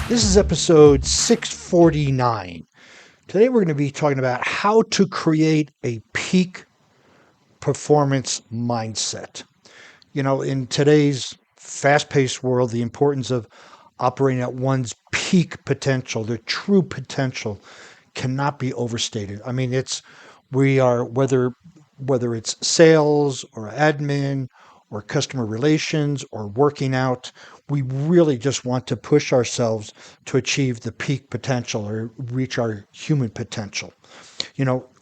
This is episode 649. Today we're going to be talking about how to create a peak performance mindset. In today's fast paced world, the importance of operating at one's peak potential, the true potential, cannot be overstated. I mean, we are whether it's sales or admin or customer relations or working out, we really just want to push ourselves to achieve the peak potential or reach our human potential.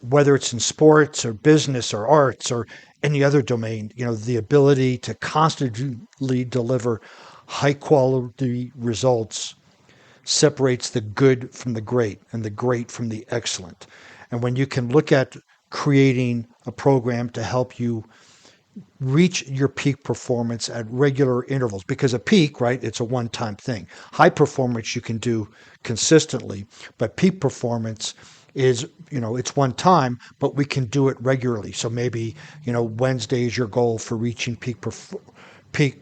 Whether it's in sports or business or arts or any other domain, the ability to constantly deliver high quality results separates the good from the great and the great from the excellent. And when you can look at creating a program to help you reach your peak performance at regular intervals, because a peak, right, it's a one-time thing. High performance you can do consistently, but peak performance is, it's one time, but we can do it regularly. So maybe, Wednesday is your goal for reaching peak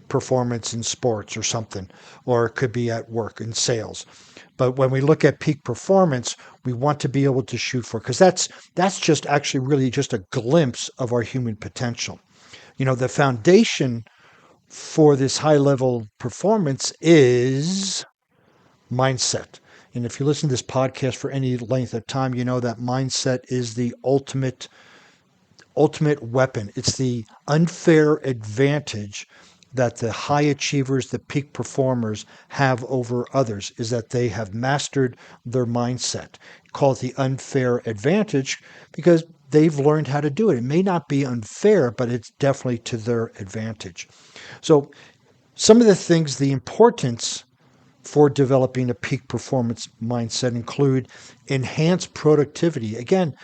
performance in sports or something, or it could be at work in sales. But when we look at peak performance, we want to be able to shoot for, because that's just actually really just a glimpse of our human potential. The foundation for this high level performance is mindset. And if you listen to this podcast for any length of time, you know that mindset is the ultimate weapon. It's the unfair advantage that the high achievers, the peak performers have over others, is that they have mastered their mindset. Call it the unfair advantage because they've learned how to do it. It may not be unfair, but it's definitely to their advantage. So some of the things, the importance for developing a peak performance mindset include enhanced productivity. Again,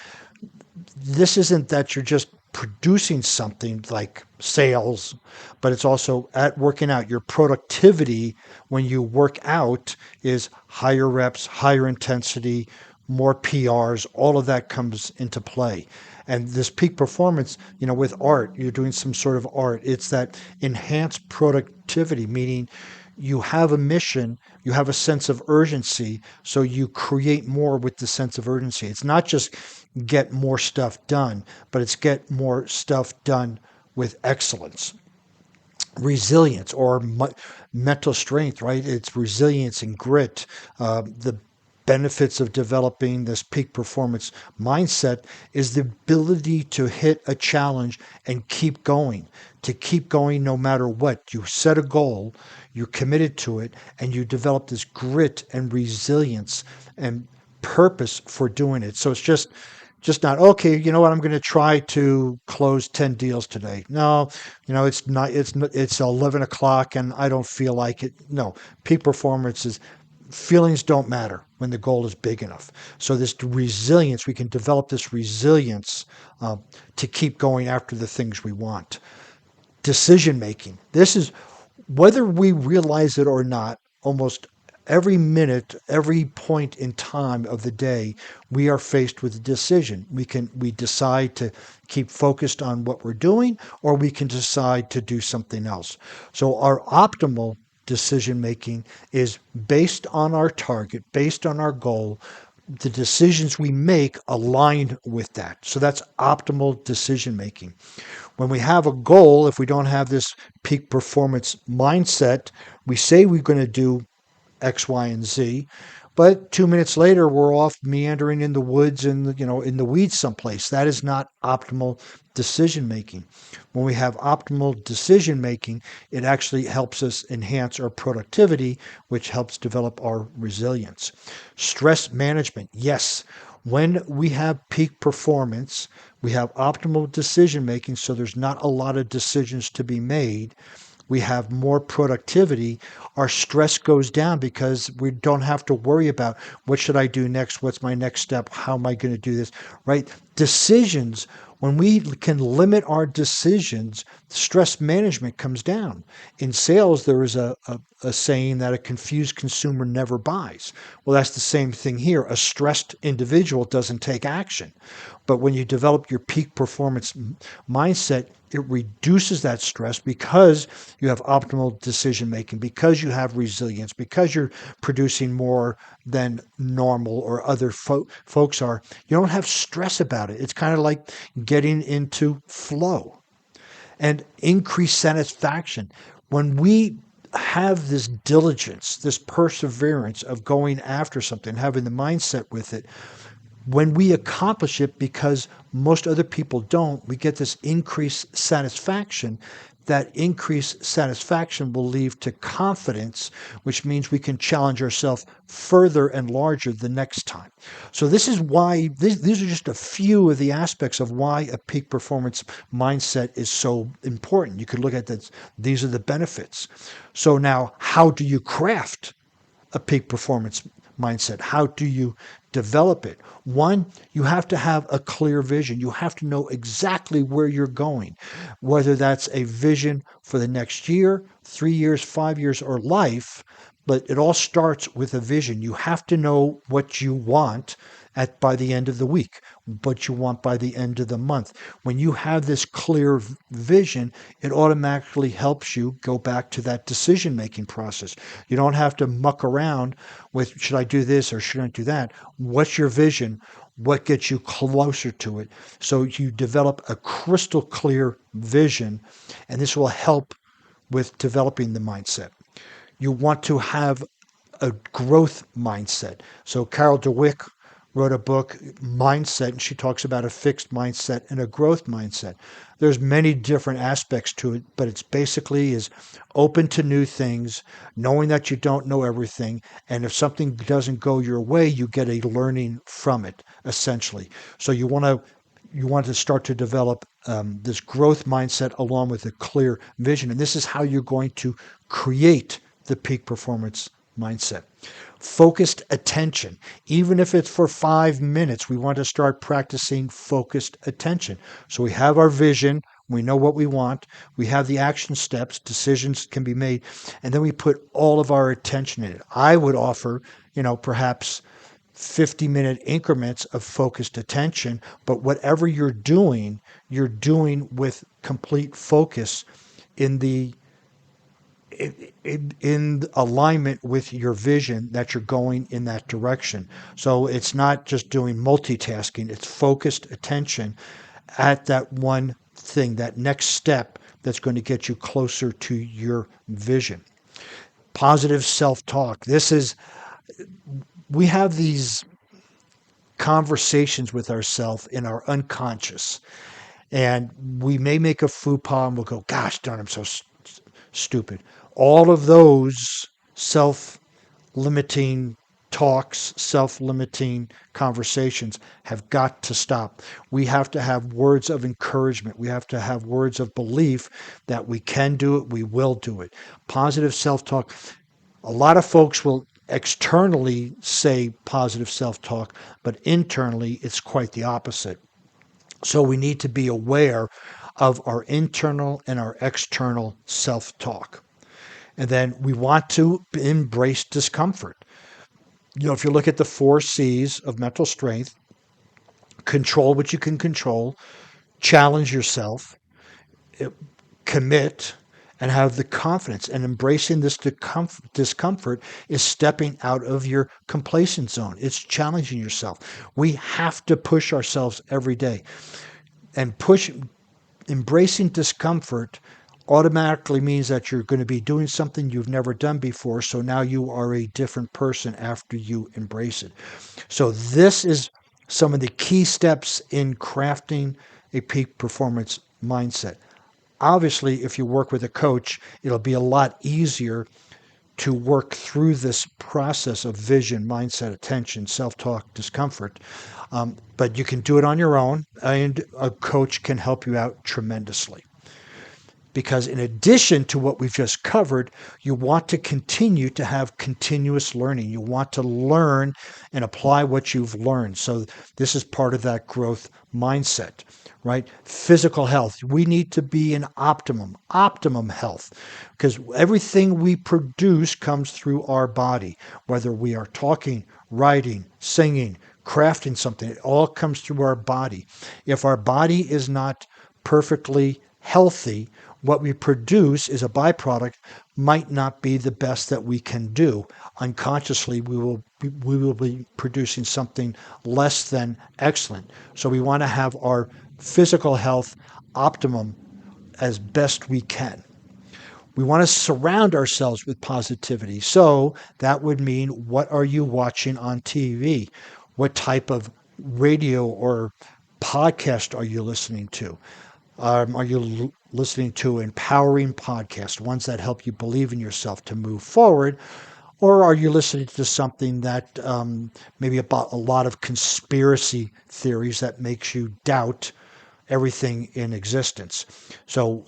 this isn't that you're just producing something like sales, but it's also at working out. Your productivity when you work out is higher reps, higher intensity, more PRs, all of that comes into play. And this peak performance, with art, you're doing some sort of art. It's that enhanced productivity, meaning you have a mission, you have a sense of urgency, so you create more with the sense of urgency. It's not just get more stuff done, but it's get more stuff done with excellence. Resilience or mental strength, right? It's resilience and grit. The benefits of developing this peak performance mindset is the ability to hit a challenge and to keep going no matter what. You set a goal, you're committed to it, and you develop this grit and resilience and purpose for doing it. So it's just not okay. You know what? I'm going to try to close 10 deals today. No, it's 11 o'clock and I don't feel like it. No, peak performance is feelings don't matter when the goal is big enough. So this resilience, we can develop this resilience to keep going after the things we want. Decision making. This is whether we realize it or not, almost every minute, every point in time of the day, we are faced with a decision. We decide to keep focused on what we're doing, or we can decide to do something else. So our optimal decision making is based on our target, based on our goal. The decisions we make align with that. So that's optimal decision making. When we have a goal, if we don't have this peak performance mindset, we say we're going to do X, Y, and Z. But 2 minutes later, we're off meandering in the woods and in the weeds someplace. That is not optimal decision making. When we have optimal decision making, it actually helps us enhance our productivity, which helps develop our resilience. Stress management, yes. When we have peak performance, we have optimal decision making, so there's not a lot of decisions to be made. We have more productivity. Our stress goes down because we don't have to worry about what should I do next? What's my next step? How am I going to do this? Right? Decisions, when we can limit our decisions, stress management comes down. In sales, there is a saying that a confused consumer never buys. Well, that's the same thing here. A stressed individual doesn't take action. But when you develop your peak performance mindset, it reduces that stress because you have optimal decision making, because you have resilience, because you're producing more than normal or other folks are. You don't have stress about it. It's kind of like getting into flow and increased satisfaction. When we have this diligence, this perseverance of going after something, having the mindset with it, when we accomplish it, because most other people don't, we get this increased satisfaction. That increased satisfaction will lead to confidence, which means we can challenge ourselves further and larger the next time. So this is why these are just a few of the aspects of why a peak performance mindset is so important. You could look at this, these are the benefits. So now, how do you craft a peak performance mindset? How do you develop it? One, you have to have a clear vision. You have to know exactly where you're going, whether that's a vision for the next year, 3 years, 5 years, or life. But it all starts with a vision. You have to know what you want by the end of the week, what you want by the end of the month. When you have this clear vision, it automatically helps you go back to that decision making process. You don't have to muck around with, should I do this or should I do that? What's your vision? What gets you closer to it? So you develop a crystal clear vision, and this will help with developing the mindset. You want to have a growth mindset. So Carol Dweck wrote a book, Mindset, and she talks about a fixed mindset and a growth mindset. There's many different aspects to it, but it's basically is open to new things, knowing that you don't know everything, and if something doesn't go your way, you get a learning from it, essentially. So you want to start to develop this growth mindset along with a clear vision, and this is how you're going to create the peak performance mindset. Focused attention. Even if it's for 5 minutes, we want to start practicing focused attention. So we have our vision, we know what we want, we have the action steps, decisions can be made, and then we put all of our attention in it. I would offer, perhaps 50-minute increments of focused attention, but whatever you're doing with complete focus in the in alignment with your vision that you're going in that direction. So it's not just doing multitasking, it's focused attention at that one thing, that next step that's going to get you closer to your vision. Positive self-talk. We have these conversations with ourselves in our unconscious, and we may make a faux pas and we'll go, gosh darn, I'm so stupid. All of those self limiting talks, self limiting conversations have got to stop. We have to have words of encouragement. We have to have words of belief that we can do it, we will do it. Positive self talk. A lot of folks will externally say positive self talk, but internally it's quite the opposite. So we need to be aware of our internal and our external self talk. And then we want to embrace discomfort. If you look at the 4 C's of mental strength, control what you can control, challenge yourself, commit, and have the confidence. And embracing this discomfort is stepping out of your complacent zone. It's challenging yourself. We have to push ourselves every day. And embracing discomfort automatically means that you're going to be doing something you've never done before. So now you are a different person after you embrace it. So this is some of the key steps in crafting a peak performance mindset. Obviously, if you work with a coach, it'll be a lot easier to work through this process of vision, mindset, attention, self-talk, discomfort. But you can do it on your own, and a coach can help you out tremendously. Because in addition to what we've just covered, you want to continue to have continuous learning. You want to learn and apply what you've learned. So this is part of that growth mindset, right? Physical health. We need to be in optimum health, because everything we produce comes through our body, whether we are talking, writing, singing, crafting something, it all comes through our body. If our body is not perfectly healthy, what we produce is a byproduct might not be the best that we can do. Unconsciously, we will be producing something less than excellent. So we want to have our physical health optimum as best we can. We want to surround ourselves with positivity. So that would mean, what are you watching on TV? What type of radio or podcast are you listening to? Are you listening to empowering podcasts, ones that help you believe in yourself to move forward? Or are you listening to something that maybe about a lot of conspiracy theories that makes you doubt everything in existence? So,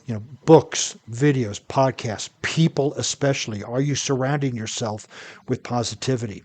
books, videos, podcasts, people especially. Are you surrounding yourself with positivity?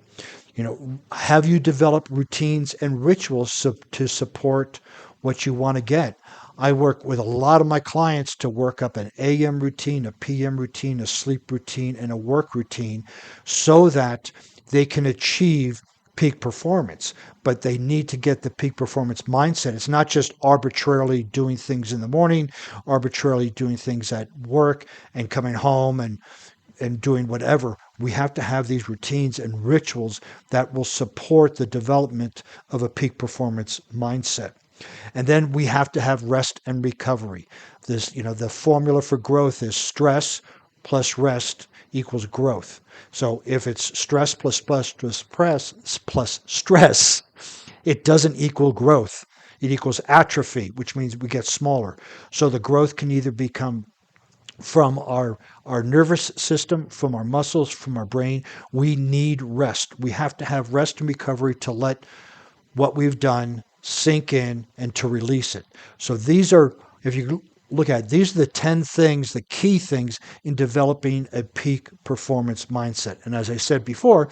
Have you developed routines and rituals to support what you want to get? I work with a lot of my clients to work up an AM routine, a PM routine, a sleep routine, and a work routine so that they can achieve peak performance. But they need to get the peak performance mindset. It's not just arbitrarily doing things in the morning, arbitrarily doing things at work and coming home and doing whatever. We have to have these routines and rituals that will support the development of a peak performance mindset. And then we have to have rest and recovery. The formula for growth is stress plus rest equals growth. So if it's stress plus stress, it doesn't equal growth. It equals atrophy, which means we get smaller. So the growth can either become from our nervous system, from our muscles, from our brain. We need rest. We have to have rest and recovery to let what we've done sink in and to release it. So these are, if you look at it, these are the 10 things, the key things in developing a peak performance mindset. And as I said before,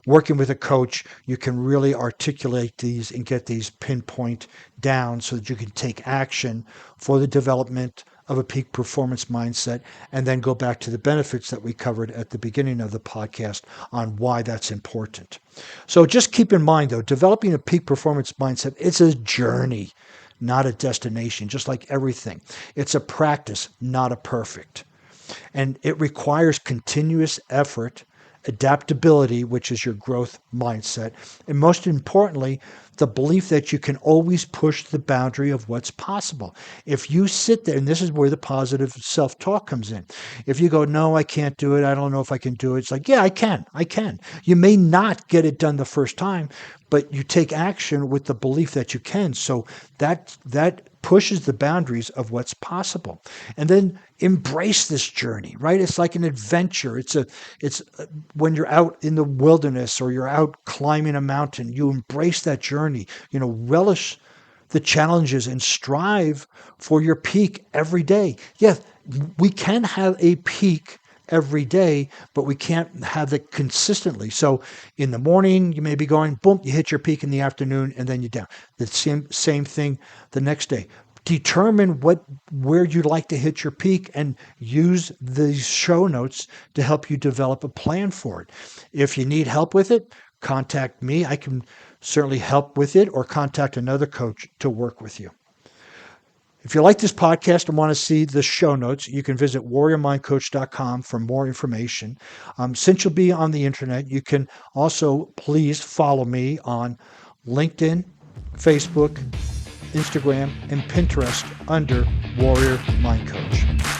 working with a coach, you can really articulate these and get these pinpoint down so that you can take action for the development of a peak performance mindset, and then go back to the benefits that we covered at the beginning of the podcast on why that's important. So just keep in mind, though, developing a peak performance mindset, it's a journey, not a destination, just like everything. It's a practice, not a perfect. And it requires continuous effort, adaptability, which is your growth mindset, and most importantly, the belief that you can always push the boundary of what's possible. If you sit there, and this is where the positive self-talk comes in. If you go, no, I can't do it, I don't know if I can do it, it's like, yeah, I can. You may not get it done the first time, but you take action with the belief that you can. So that pushes the boundaries of what's possible. And then embrace this journey, right? It's like an adventure. It's when you're out in the wilderness or you're out climbing a mountain, you embrace that journey, relish the challenges and strive for your peak every day. Yes, we can have a peak every day, but we can't have it consistently. So in the morning, you may be going, boom, you hit your peak in the afternoon, and then you're down. The same thing the next day. Determine where you'd like to hit your peak and use these show notes to help you develop a plan for it. If you need help with it, contact me. I can certainly help with it, or contact another coach to work with you. If you like this podcast and want to see the show notes, you can visit warriormindcoach.com for more information. Since you'll be on the internet, you can also please follow me on LinkedIn, Facebook, Instagram, and Pinterest under Warrior Mind Coach.